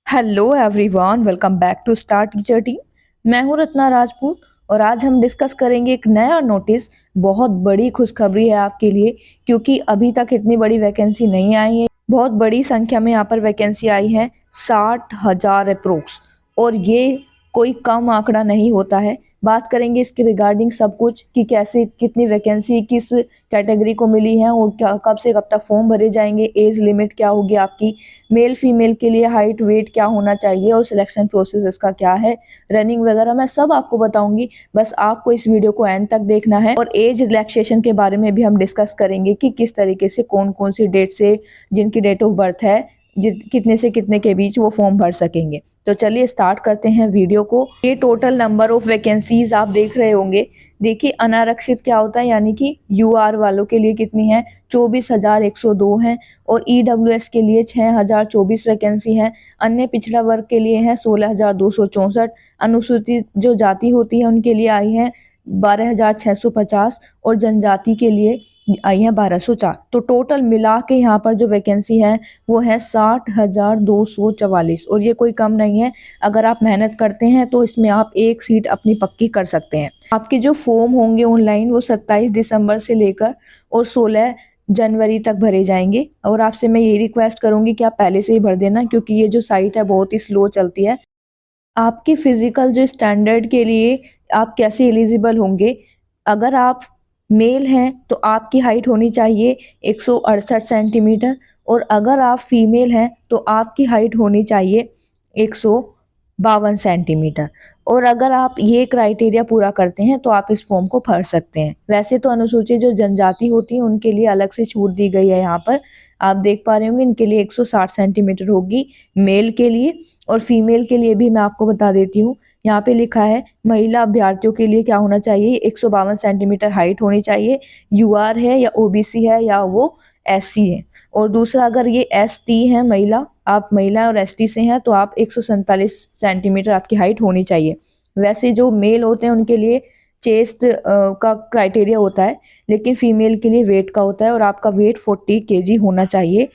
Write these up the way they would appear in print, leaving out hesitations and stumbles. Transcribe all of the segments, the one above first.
Hello everyone, welcome back to star teacher team. मैं हूं रत्ना राजपूत और आज हम डिस्कस करेंगे एक नया नोटिस। बहुत बड़ी खुशखबरी है आपके लिए, क्योंकि अभी तक इतनी बड़ी वैकेंसी नहीं आई है। बहुत बड़ी संख्या में यहाँ पर वैकेंसी आई है, 60,000 अप्रोक्स। और ये कोई कम आंकड़ा नहीं होता है। बात करेंगे इसके रिगार्डिंग सब कुछ कि कैसे कितनी वैकेंसी किस कैटेगरी को मिली है और क्या कब से कब तक फॉर्म भरे जाएंगे, एज लिमिट क्या होगी आपकी, मेल फीमेल के लिए हाइट वेट क्या होना चाहिए और सिलेक्शन प्रोसेस इसका क्या है, रनिंग वगैरह मैं सब आपको बताऊंगी। बस आपको इस वीडियो को एंड तक देखना है। और एज रिलैक्सेशन के बारे में भी हम डिस्कस करेंगे कि किस तरीके से कौन कौन सी डेट से जिनकी डेट ऑफ बर्थ है कितने से कितने के बीच वो फॉर्म भर सकेंगे। तो चलिए स्टार्ट करते हैं वीडियो को। ये टोटल नंबर ऑफ वैकेंसीज आप देख रहे होंगे। देखिए अनारक्षित क्या होता है, यानी कि यूआर वालों के लिए कितनी है, 24,102 है। और ईडब्ल्यूएस के लिए 6,024 वैकेंसी है। अन्य पिछड़ा वर्ग के लिए है 16,264। अनुसूचित जो जाति होती है उनके लिए आई है 12,650 और जनजाति के लिए आई है 1,204। तो टोटल मिला के यहाँ पर जो वैकेंसी है वो है 60,244 और ये कोई कम नहीं है। अगर आप मेहनत करते हैं तो इसमें आप एक सीट अपनी पक्की कर सकते हैं। आपके जो फॉर्म होंगे ऑनलाइन वो 27 दिसंबर से लेकर और 16 जनवरी तक भरे जाएंगे। और आपसे मैं यही रिक्वेस्ट करूंगी कि आप पहले से ही भर देना, क्योंकि ये जो साइट है बहुत ही स्लो चलती है। आपके फिजिकल जो स्टैंडर्ड के लिए आप कैसे एलिजिबल होंगे, अगर आप मेल हैं तो आपकी हाइट होनी चाहिए 168 सेंटीमीटर। और अगर आप फीमेल हैं तो आपकी हाइट होनी चाहिए 152 सेंटीमीटर। और अगर आप ये क्राइटेरिया पूरा करते हैं तो आप इस फॉर्म को भर सकते हैं। वैसे तो अनुसूचित जो जनजाति होती है उनके लिए अलग से छूट दी गई है। यहाँ पर आप देख पा रहे होंगे इनके लिए 160 सेंटीमीटर होगी मेल के लिए। और फीमेल के लिए भी मैं आपको बता देती हूँ, यहाँ पे लिखा है महिला अभ्यर्थियों के लिए क्या होना चाहिए, 152 सेंटीमीटर हाइट होनी चाहिए, यूआर है या ओबीसी है या वो एससी है। और दूसरा, अगर ये एसटी है महिला, आप महिला और एसटी से हैं तो आप 147 सेंटीमीटर आपकी हाइट होनी चाहिए। वैसे जो मेल होते हैं उनके लिए चेस्ट का क्राइटेरिया होता है, लेकिन फीमेल के लिए वेट का होता है। और आपका वेट 40 केजी होना चाहिए,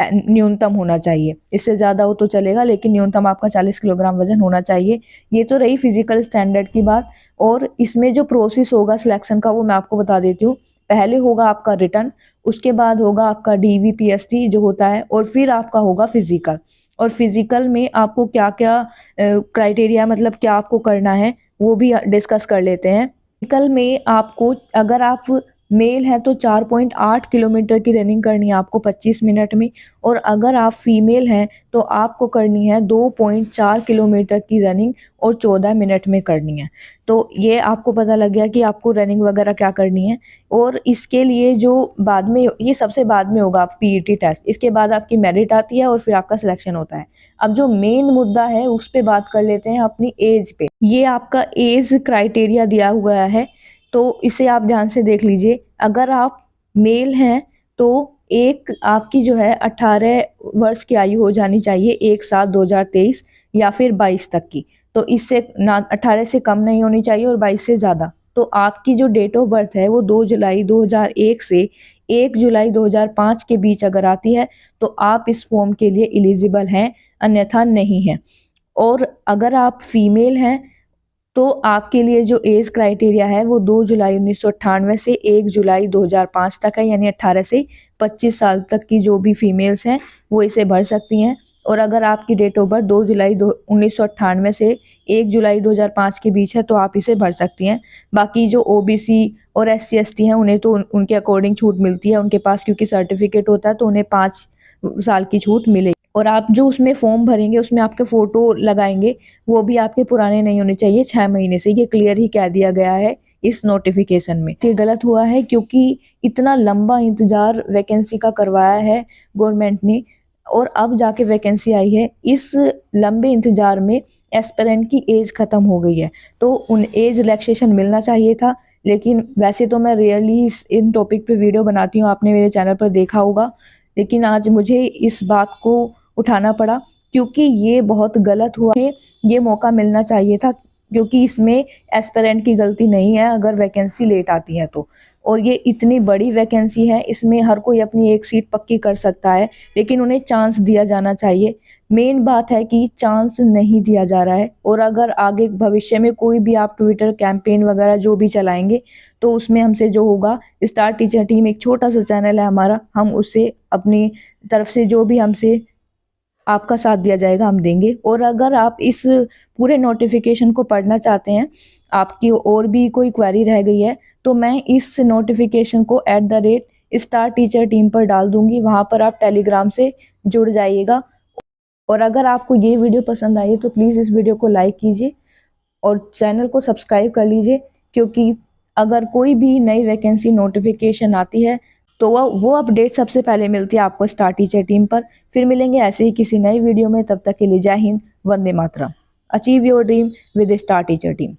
न्यूनतम होना चाहिए। इससे ज़्यादा हो तो चलेगा, लेकिन न्यूनतम आपका 40 किलोग्राम वजन होना चाहिए। ये तो रही फिजिकल स्टैंडर्ड की बात। और इसमें जो प्रोसेस होगा सिलेक्शन का वो मैं आपको बता देती हूँ। पहले होगा आपका रिटर्न, उसके बाद होगा आपका डीवीपीएसटी जो होता है, और फिर आपका होगा फिजिकल। और फिजिकल में आपको क्या क्या क्राइटेरिया, मतलब क्या आपको करना है वो भी डिस्कस कर लेते हैं। फिजिकल में आपको, अगर आप मेल है तो 4.8 किलोमीटर की रनिंग करनी है आपको 25 मिनट में। और अगर आप फीमेल हैं तो आपको करनी है 2.4 किलोमीटर की रनिंग और 14 मिनट में करनी है। तो ये आपको पता लग गया कि आपको रनिंग वगैरह क्या करनी है। और इसके लिए जो बाद में, ये सबसे बाद में होगा पीईटी टेस्ट, इसके बाद आपकी मेरिट आती है और फिर आपका सिलेक्शन होता है। अब जो मेन मुद्दा है उस पे बात कर लेते हैं, अपनी एज पे। ये आपका एज क्राइटेरिया दिया हुआ है, तो इसे आप ध्यान से देख लीजिए। अगर आप मेल हैं तो एक आपकी जो है 18 वर्ष की आयु हो जानी चाहिए, 1/7/2023 या फिर 22 तक की। तो इससे ना 18 से कम नहीं होनी चाहिए और 22 से ज़्यादा। तो आपकी जो डेट ऑफ बर्थ है वो 2 जुलाई 2001 से 1 जुलाई 2005 के बीच अगर आती है तो आप इस फॉर्म के लिए एलिजिबल हैं, अन्यथा नहीं है। और अगर आप फीमेल हैं तो आपके लिए जो एज क्राइटेरिया है वो 2 जुलाई 1998 से 1 जुलाई 2005 तक है, यानी 18 से 25 साल तक की जो भी फीमेल्स हैं वो इसे भर सकती हैं। और अगर आपकी डेट ऑफ बर्थ 2 जुलाई 1998 से 1 जुलाई 2005 के बीच है तो आप इसे भर सकती हैं। बाकी जो ओबीसी और एससी एसटी हैं उन्हें तो उनके अकॉर्डिंग छूट मिलती है, उनके पास क्योंकि सर्टिफिकेट होता है तो उन्हें 5 साल की छूट मिलेगी। और आप जो उसमें फॉर्म भरेंगे उसमें आपके फोटो लगाएंगे, वो भी आपके पुराने नहीं होने चाहिए 6 महीने से। ये क्लियर ही कह दिया गया है इस नोटिफिकेशन में। ये गलत हुआ है क्योंकि इतना लंबा इंतजार वैकेंसी का करवाया है गवर्नमेंट ने, और अब जाके वैकेंसी आई है। इस लंबे इंतजार में एस्पिरेंट की एज खत्म हो गई है, तो उन एज रिलैक्सेशन मिलना चाहिए था। लेकिन वैसे तो मैं रेयरली इन टॉपिक पे वीडियो बनाती हूँ, आपने मेरे चैनल पर देखा होगा, लेकिन आज मुझे इस बात को उठाना पड़ा क्योंकि ये बहुत गलत हुआ है। ये मौका मिलना चाहिए था क्योंकि इसमें एस्पिरेंट की गलती नहीं है अगर वैकेंसी लेट आती है तो। और ये इतनी बड़ी वैकेंसी है, इसमें हर कोई अपनी एक सीट पक्की कर सकता है, लेकिन उन्हें चांस दिया जाना चाहिए। मेन बात है कि चांस नहीं दिया जा रहा है। और अगर आगे भविष्य में कोई भी आप ट्विटर कैंपेन वगैरह जो भी चलाएंगे, तो उसमें हमसे जो होगा, स्टार टीचर टीम एक छोटा सा चैनल है हमारा, हम उससे अपनी तरफ से जो भी हमसे आपका साथ दिया जाएगा हम देंगे। और अगर आप इस पूरे नोटिफिकेशन को पढ़ना चाहते हैं, आपकी और भी कोई क्वेरी रह गई है, तो मैं इस नोटिफिकेशन को @स्टार टीचर टीम पर डाल दूंगी, वहां पर आप टेलीग्राम से जुड़ जाइएगा। और अगर आपको ये वीडियो पसंद आई तो प्लीज़ इस वीडियो को लाइक कीजिए और चैनल को सब्सक्राइब कर लीजिए, क्योंकि अगर कोई भी नई वैकेंसी नोटिफिकेशन आती है तो वो अपडेट सबसे पहले मिलती है आपको स्टार टीचर टीम पर। फिर मिलेंगे ऐसे ही किसी नई वीडियो में, तब तक के लिए जय हिंद, वंदे मातरम। Achieve your dream with star teacher team.